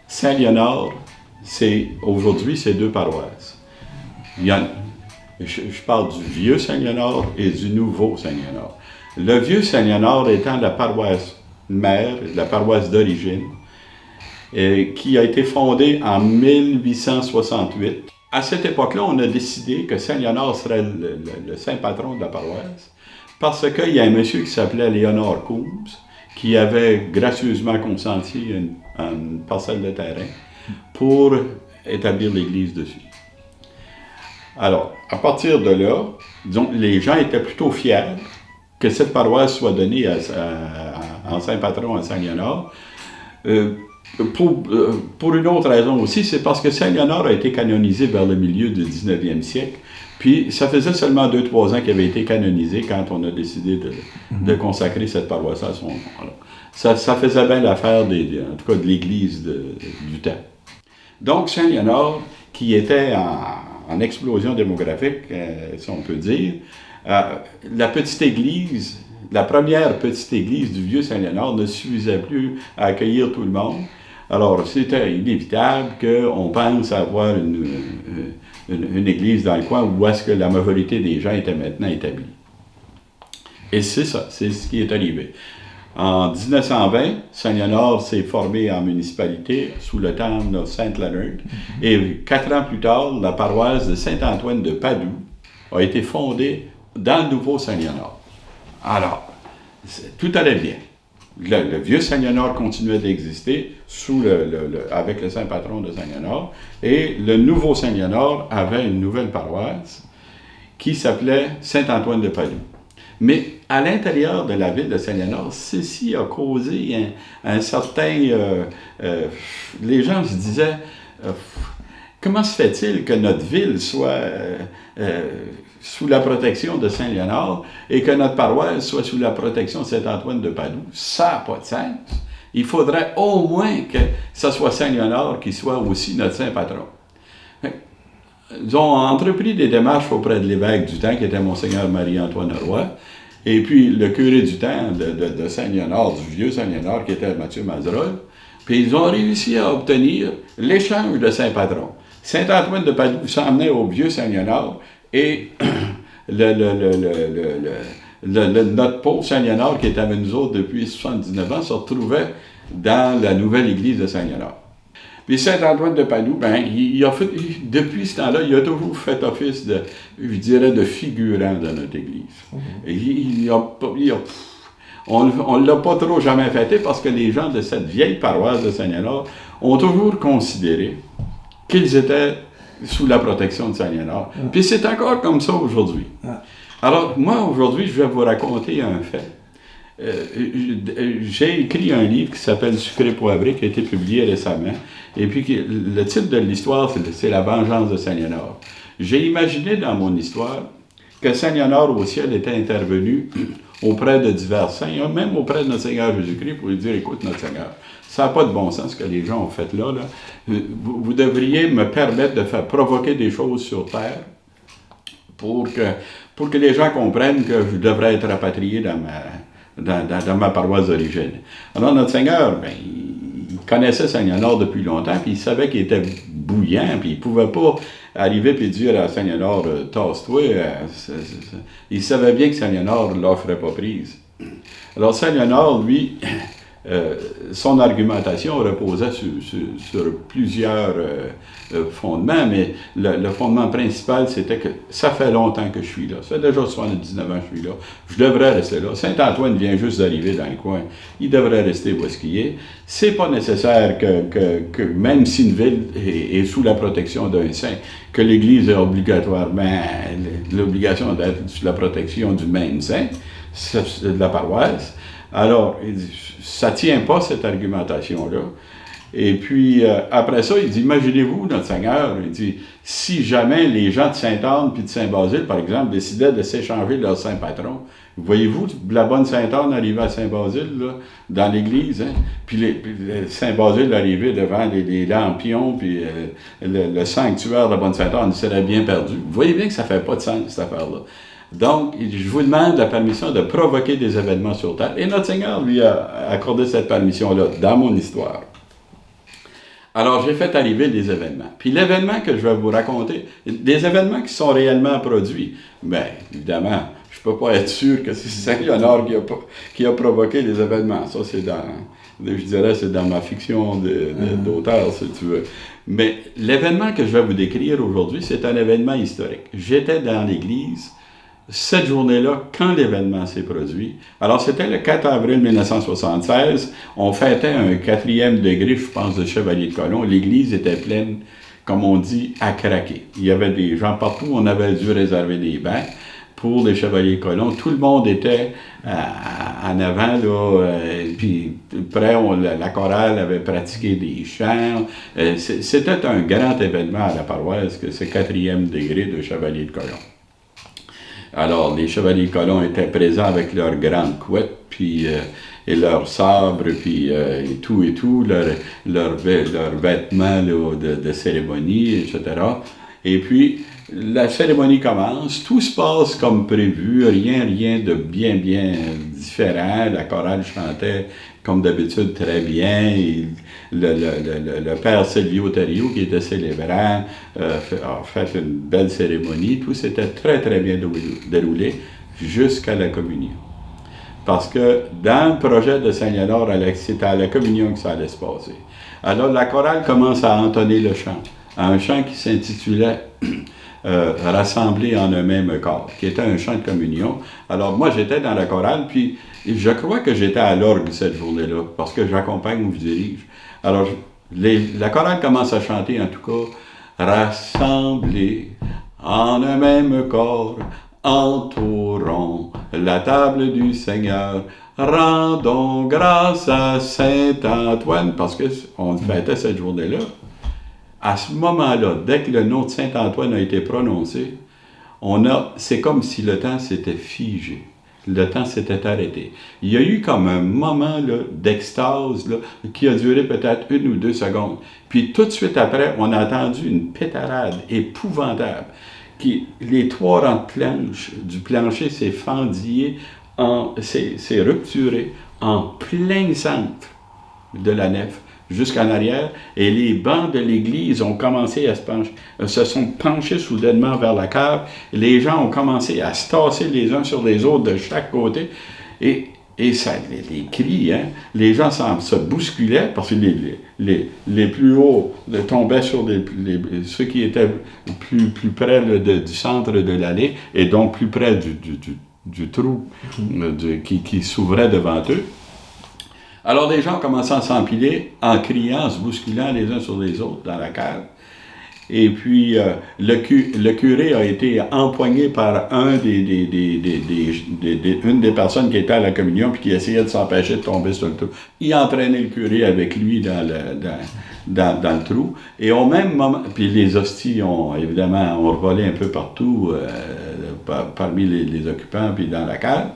Saint-Léonard, aujourd'hui, c'est 2 paroisses. Je parle du vieux Saint-Léonard et du nouveau Saint-Léonard. Le vieux Saint-Léonard étant la paroisse mère, la paroisse d'origine, qui a été fondée en 1868. À cette époque-là, on a décidé que Saint-Léonard serait le saint patron de la paroisse, parce qu'il y a un monsieur qui s'appelait Léonard Coombs, qui avait gracieusement consenti une parcelle de terrain pour établir l'église dessus. Alors, à partir de là, disons, les gens étaient plutôt fiers que cette paroisse soit donnée en saint patron à Saint-Léonard. Pour une autre raison aussi, c'est parce que Saint-Léonard a été canonisé vers le milieu du 19e siècle. Puis, ça faisait seulement 2-3 ans qu'il avait été canonisé quand on a décidé de consacrer cette paroisse à son nom. Alors, ça faisait bien l'affaire, en tout cas, de l'Église du temps. Donc, Saint-Léonard, qui était en explosion démographique, si on peut dire, la petite église, la première petite église du vieux Saint-Léonard ne suffisait plus à accueillir tout le monde. Alors, c'était inévitable qu'on pense avoir une église dans le coin où est-ce que la majorité des gens étaient maintenant établis. Et c'est ça, c'est ce qui est arrivé. En 1920, Saint-Léonard s'est formé en municipalité sous le terme de Saint-Leonard. Et 4 ans plus tard, la paroisse de Saint-Antoine de Padoue a été fondée dans le nouveau Saint-Léonard. Alors, tout allait bien. Le vieux Saint-Léonard continuait d'exister avec le saint patron de Saint-Léonard, et le nouveau Saint-Léonard avait une nouvelle paroisse qui s'appelait Saint-Antoine de Padoue. Mais à l'intérieur de la ville de Saint-Léonard, ceci a causé un certain... les gens se disaient, comment se fait-il que notre ville soit sous la protection de Saint-Léonard et que notre paroisse soit sous la protection de Saint-Antoine de Padoue? Ça n'a pas de sens. Il faudrait au moins que ce soit Saint-Léonard qui soit aussi notre saint patron. Ils ont entrepris des démarches auprès de l'évêque du temps, qui était Monseigneur Marie-Antoine Roy, et puis le curé du temps de Saint-Léonard, du vieux Saint-Léonard, qui était Mathieu Mazerolle, puis ils ont réussi à obtenir l'échange de saint patron. Saint-Antoine de Padoue s'emmenait au vieux Saint-Léonard, et notre pauvre Saint-Léonard, qui était avec nous autres depuis 79 ans, se retrouvait dans la nouvelle église de Saint-Léonard. Puis Saint-Antoine de Padoue, depuis ce temps-là, il a toujours fait office de figurant de notre église. On ne l'a pas trop jamais fêté parce que les gens de cette vieille paroisse de Saint-Léonard ont toujours considéré qu'ils étaient sous la protection de Saint-Léonard. Puis c'est encore comme ça aujourd'hui. Alors, moi, aujourd'hui, je vais vous raconter un fait. J'ai écrit un livre qui s'appelle Sucré Poivré, qui a été publié récemment. Et puis, le titre de l'histoire, c'est La vengeance de Saint-Léonard. J'ai imaginé dans mon histoire que Saint-Léonard au ciel était intervenu auprès de divers saints, même auprès de notre Seigneur Jésus-Christ, pour lui dire, écoute, notre Seigneur, ça n'a pas de bon sens ce que les gens ont fait là. Vous devriez me permettre de faire provoquer des choses sur terre pour que les gens comprennent que je devrais être rapatrié dans ma paroisse d'origine. Alors, notre Seigneur, il connaissait Saint-Léonard depuis longtemps, puis il savait qu'il était bouillant, puis il ne pouvait pas arriver et dire à Saint-Léonard, tasse-toi. Il savait bien que Saint-Léonard ne l'offrait pas prise. Alors, Saint-Léonard, lui, son argumentation reposait sur plusieurs fondements, mais le fondement principal, c'était que ça fait longtemps que je suis là. Ça fait déjà 79 ans que je suis là. Je devrais rester là. Saint-Antoine vient juste d'arriver dans le coin. Il devrait rester où est-ce qu'il est. C'est pas nécessaire que même si une ville est sous la protection d'un saint, que l'Église ait obligatoirement l'obligation d'être sous la protection du même saint, de la paroisse. Alors, il dit, ça ne tient pas, cette argumentation-là. Et puis, après ça, il dit, imaginez-vous, notre Seigneur, il dit, si jamais les gens de Sainte-Anne puis de Saint-Basile, par exemple, décidaient de s'échanger leur saint patron, voyez-vous, la bonne Sainte-Anne arrivait à Saint-Basile, là, dans l'église, hein? Puis Saint-Basile arrivait devant les lampions, puis le sanctuaire de la bonne Sainte-Anne serait bien perdu. Vous voyez bien que ça ne fait pas de sens, cette affaire-là. Donc, je vous demande la permission de provoquer des événements sur Terre. Et notre Seigneur lui a accordé cette permission-là dans mon histoire. Alors, j'ai fait arriver des événements. Puis l'événement que je vais vous raconter, des événements qui sont réellement produits, bien, évidemment, je ne peux pas être sûr que c'est Saint-Léonard qui a provoqué les événements. Ça, je dirais, c'est dans ma fiction d'auteur, si tu veux. Mais l'événement que je vais vous décrire aujourd'hui, c'est un événement historique. J'étais dans l'église cette journée-là, quand l'événement s'est produit. Alors, c'était le 4 avril 1976. On fêtait un 4e degré, je pense, de Chevalier de Colomb. L'église était pleine, comme on dit, à craquer. Il y avait des gens partout. On avait dû réserver des bancs pour les Chevaliers de Colomb. Tout le monde était en avant, là, puis près, la chorale avait pratiqué des chants. C'était un grand événement à la paroisse, que ce 4e degré de Chevalier de Colomb. Alors, les Chevaliers de Colomb étaient présents avec leurs grandes couettes, puis, et leurs sabres, puis et tout, leurs vêtements là, de cérémonie, etc. Et puis, la cérémonie commence, tout se passe comme prévu, rien de bien différent. La chorale chantait comme d'habitude très bien. Et le père Silvio Thériault, qui était célébrant, a fait une belle cérémonie. Tout s'était très bien déroulé jusqu'à la communion. Parce que dans le projet de Saint-Léonard, c'était à la communion que ça allait se passer. Alors la chorale commence à entonner le chant, un chant qui s'intitulait Rassemblés en un même corps, qui était un chant de communion. Alors moi j'étais dans la chorale, puis je crois que j'étais à l'orgue cette journée-là, parce que j'accompagne ou je dirige. Alors la chorale commence à chanter en tout cas, Rassemblés en un même corps, entourons la table du Seigneur, rendons grâce à Saint-Antoine, parce qu'on fêtait cette journée-là. À ce moment-là, dès que le nom de Saint-Antoine a été prononcé, c'est comme si le temps s'était figé. Le temps s'était arrêté. Il y a eu comme un moment là, d'extase là, qui a duré peut-être 1 ou 2 secondes. Puis tout de suite après, on a entendu une pétarade épouvantable. Les 3 rangs de planches du plancher s'est fendillé, s'est rupturé en plein centre de la nef, jusqu'en arrière, et les bancs de l'église ont commencé à se sont penchés soudainement vers la cave. Les gens ont commencé à se tasser les uns sur les autres de chaque côté, et ça, les cris, hein, les gens se bousculaient, parce que les plus hauts tombaient sur ceux qui étaient plus près du centre de l'allée, et donc plus près du trou qui s'ouvrait devant eux. Alors les gens ont commencé à s'empiler en criant, en se bousculant les uns sur les autres dans la cave. Et puis le curé a été empoigné par une des personnes qui était à la communion puis qui essayait de s'empêcher de tomber sur le trou. Il a entraîné le curé avec lui dans le trou. Et au même moment, puis les hosties ont revolé un peu partout parmi les occupants puis dans la cave.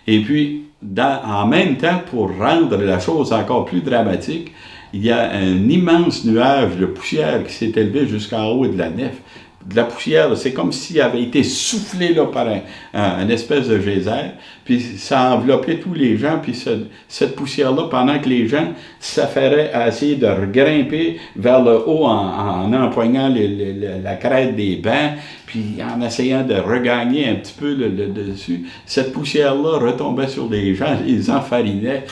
Et puis en même temps, pour rendre la chose encore plus dramatique, il y a un immense nuage de poussière qui s'est élevé jusqu'en haut de la nef. De la poussière, c'est comme s'il avait été soufflé là, par un espèce de geyser, puis ça a enveloppé tous les gens, puis cette poussière-là, pendant que les gens s'affairaient à essayer de grimper vers le haut en empoignant la crête des bancs, puis en essayant de regagner un petit peu le dessus, cette poussière-là retombait sur les gens, les enfarinait,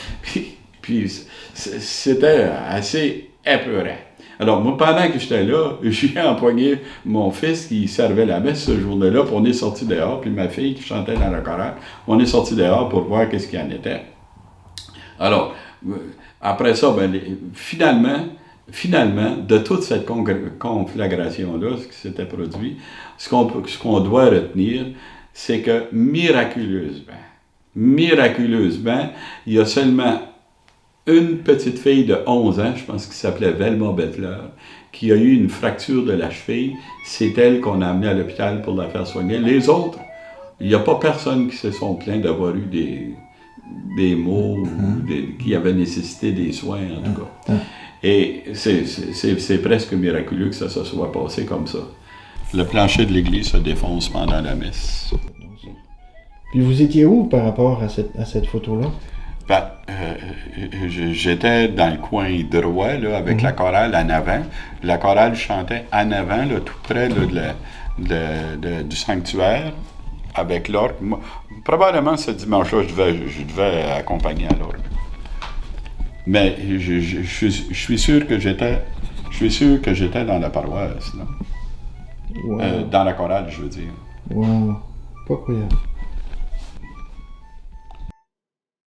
puis c'était assez épeurant. Alors, moi, pendant que j'étais là, j'ai empoigné mon fils qui servait la messe ce jour-là, puis on est sorti dehors, puis ma fille qui chantait dans la chorale, on est sorti dehors pour voir qu'est-ce qu'il y en était. Alors, après ça, finalement, de toute cette conflagration-là, ce qui s'était produit, ce qu'on doit retenir, c'est que miraculeusement, il y a seulement une petite fille de 11 ans, je pense qu'il s'appelait Velma Beffleur, qui a eu une fracture de la cheville. C'est elle qu'on a amenée à l'hôpital pour la faire soigner. Les autres, il n'y a pas personne qui se sont plaints d'avoir eu des maux ou qui avaient nécessité des soins, en tout cas. Et c'est presque miraculeux que ça se soit passé comme ça. Le plancher de l'église se défonce pendant la messe. Puis vous étiez où par rapport à cette photo-là? Ben, j'étais dans le coin droit, là, avec la chorale en avant. La chorale chantait en avant, là, tout près là, du sanctuaire, avec l'orgue. Probablement, ce dimanche-là, je devais accompagner à l'orgue. Mais je suis sûr que j'étais dans la paroisse, là. Wow. Dans la chorale, je veux dire. Wow. Pas croyable.